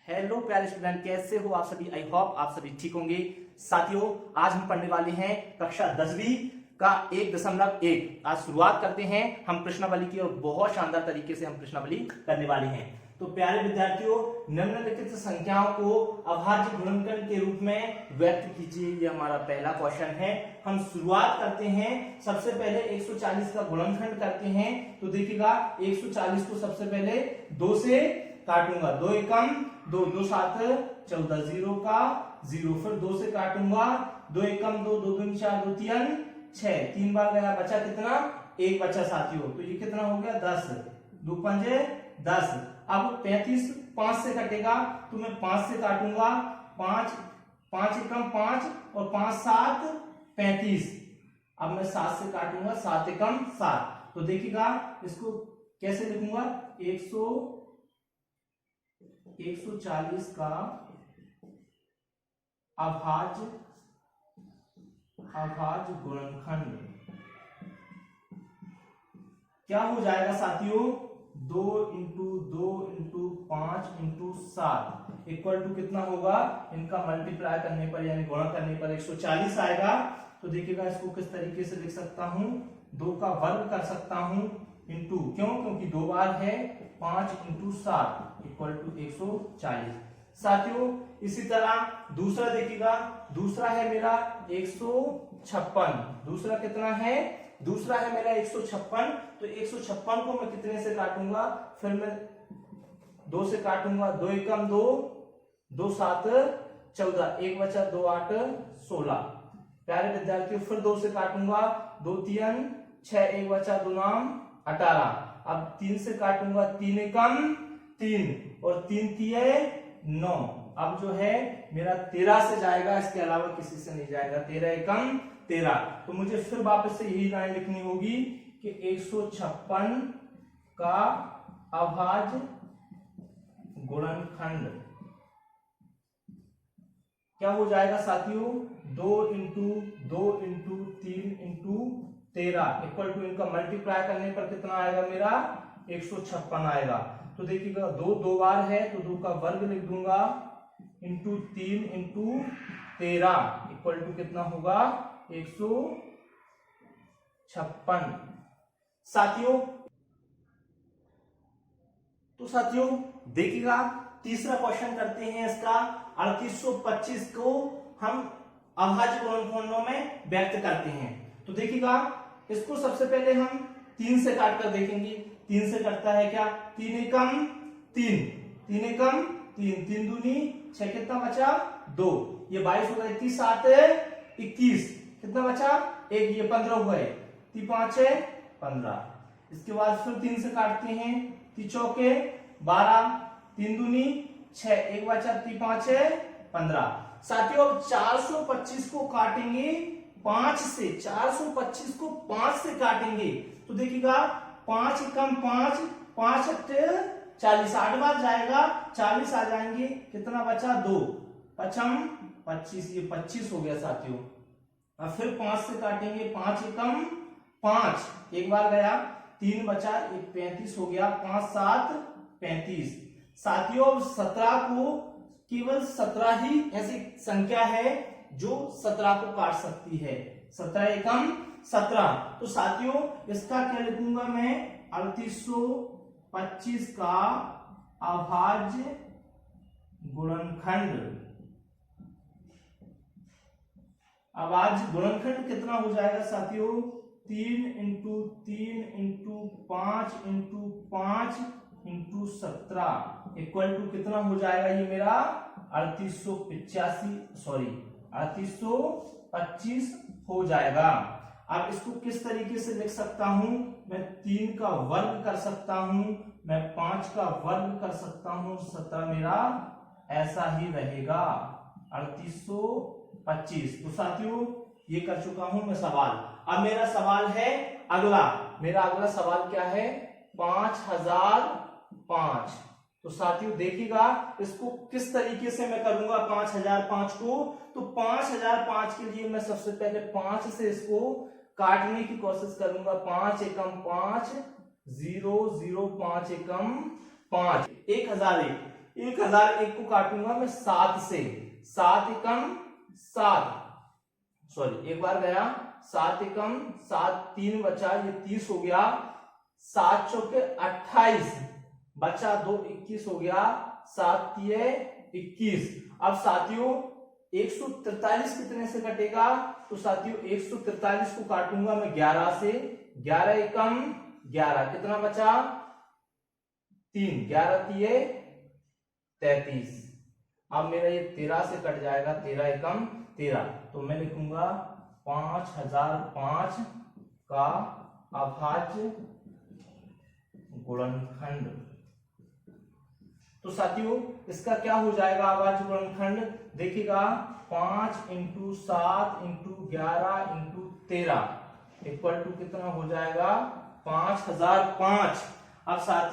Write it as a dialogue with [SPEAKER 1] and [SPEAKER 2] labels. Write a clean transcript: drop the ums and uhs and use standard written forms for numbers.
[SPEAKER 1] Hello प्यारे student, कैसे हो आप सभी। आई होप आप सभी ठीक होंगे। साथियों, आज हम पढ़ने वाले हैं कक्षा 10वीं का 1.1। आज शुरुआत करते हैं हम प्रश्नावली की और बहुत शानदार तरीके से हम प्रश्नावली करने वाले हैं। तो प्यारे विद्यार्थियों, निम्नलिखित संख्याओं को अभाज्य गुणनखंड के रूप में व्यक्त कीजिए। ये हमारा पहला क्वेश्चन है। हम शुरुआत करते हैं। सबसे पहले 140 का गुणनखंड करते हैं। तो देखिएगा, 140 को सबसे पहले 2 से काटूंगा। 2 एकम 2, 2 7 14, 0 का 0। फिर 2 से काटूंगा। 2 एकम 2, 2 दूनी 4, 2 3 6। 3 बार गया, बचा कितना? 1 बचा साथियों। तो ये कितना हो गया? 10। 2 पंजे 10। अब 35 5 से कटेगा, तो मैं 5 से काटूंगा। 5 एकम 5 और 5 7 35। अब मैं 7 से काटूंगा। 7 एकम 7। तो देखिएगा, इसको कैसे लिखूंगा? 140 का अभाज्य गुणनखंड क्या हो जाएगा साथियों? 2 into 2 into 5 into 7 equal to कितना होगा? इनका मल्टीप्लाई करने पर यानी गुणा करने पर 140 आएगा। तो देखिएगा, इसको किस तरीके से लिख सकता हूं? 2 का वर्ग कर सकता हूं इंटू, क्योंकि 2 बार है, 5 इंटू 7 इक्वल टू 140। साथियों, इसी तरह दूसरा देखिएगा। दूसरा है मेरा 156। दूसरा कितना है? दूसरा है मेरा 156। तो 156 को मैं कितने से काटूंगा? फिर मैं 2 से काटूंगा। 2 एकम 2, 2 7 14, 1 बचा, 2 8 16। प्यारे विद्यार्थियों, फिर 2 से काटूंगा। 2 3 6, 1 बचा, 2 9 18। अब 3 से काटूंगा। 3 एकम 3 और 3 3 9। अब जो है मेरा 13 से जाएगा, इसके अलावा किसी से नहीं जाएगा। 13 एकम 13। तो मुझे फिर वापस से यही लाइन लिखनी होगी कि 156 का अभाज्य गुणनखंड क्या हो जाएगा साथियों? 2 into 2 into 3 into 13 equal to, इनका मल्टीप्लाई करने पर कितना आएगा मेरा? 156 आएगा। तो देखिएगा, 2 2 बार है, तो 2 का वर्ग लिख दूंगा इंटू 3 इंटू 13 इक्वल टू कितना होगा? 156। साथियों, तो साथियों देखिएगा, तीसरा क्वेश्चन करते हैं इसका। 3825 को हम अभाज्य गुणनखंडों में व्यक्त करते हैं। तो देखिएगा, इसको सबसे पहले हम 3 से काटकर देखेंगे। 3 से कटता है क्या? 3 एकम 3, 3 एकम 3, 3 दूनी 6, कितना बचा? 2। ये 22 हो गए। 30 7 21, कितना बचा? 1। ये 15 हुए। 3 5 15। इसके बाद फिर 3 से काटते हैं। 3 चौके 12, 3 दूनी 6, 1 बचा, 3 5 15। साथियों, अब 425 को काटेंगे 5 से। 425 को 5 से काटेंगे। तो देखिएगा, 5 एकम 5, 5 40, 8 बार जाएगा, 40 आ जाएंगे। कितना बचा? 2 पचम 25। ये 25 हो गया साथियों। अब फिर 5 से काटेंगे। 5 एकम 5, 1 बार गया, 3 बचा, 1 35 हो गया। 5 7 35। साथियों, 17 को केवल 17 ही ऐसी संख्या है जो 17 को काट सकती है। 17 एकम 17। तो साथियों, इसका क्या लिखूंगा मैं? 3825 का अभाज्य गुणनखंड। अभाज्य गुणनखंड कितना हो जाएगा साथियों? 3 into 3 into 5 into 5 into 17 equal to कितना हो जाएगा? ये मेरा 3825 हो जाएगा। अब इसको किस तरीके से लिख सकता हूं? मैं 3 का वर्ग कर सकता हूं, मैं 5 का वर्ग कर सकता हूं। 17 मेरा ऐसा ही रहेगा, 3825। तो साथियों, ये कर चुका हूं मैं सवाल। अब मेरा सवाल है अगला। मेरा अगला सवाल क्या है? 5005। तो साथियों देखिएगा, इसको किस तरीके से मैं करूंगा 5005 को। तो 5005 के लिए मैं सबसे पहले 5 से इसको काटने की कोशिश करूंगा। 5 एकम 5 0 0, 5 एकम 5, 1001। 1001 को काटूंगा मैं 7 से, 7 एकम 7, सॉरी एक बार गया, 7 एकम 7, 3 बचा, ये 30 हो गया, 7 चौके 28 बचा, 2 21 हो गया, 7 तिये 21। अब साथियों 143 कितने से कटेगा, तो साथियों 143 को काटूंगा मैं 11 से, 11 एकम 11, कितना बचा 3, 11 तिये 33। अब मेरा ये 13 से कट जाएगा, 13 एकम 13, तो मैं लिखूंगा 5005 का अभाज्य गुणनखंड। तो साथियों इसका क्या हो जाएगा अभाज्य गुणनखंड, देखिएगा 5 into 7 into 11 into 13 equal to कितना हो जाएगा 5005। अब साथियों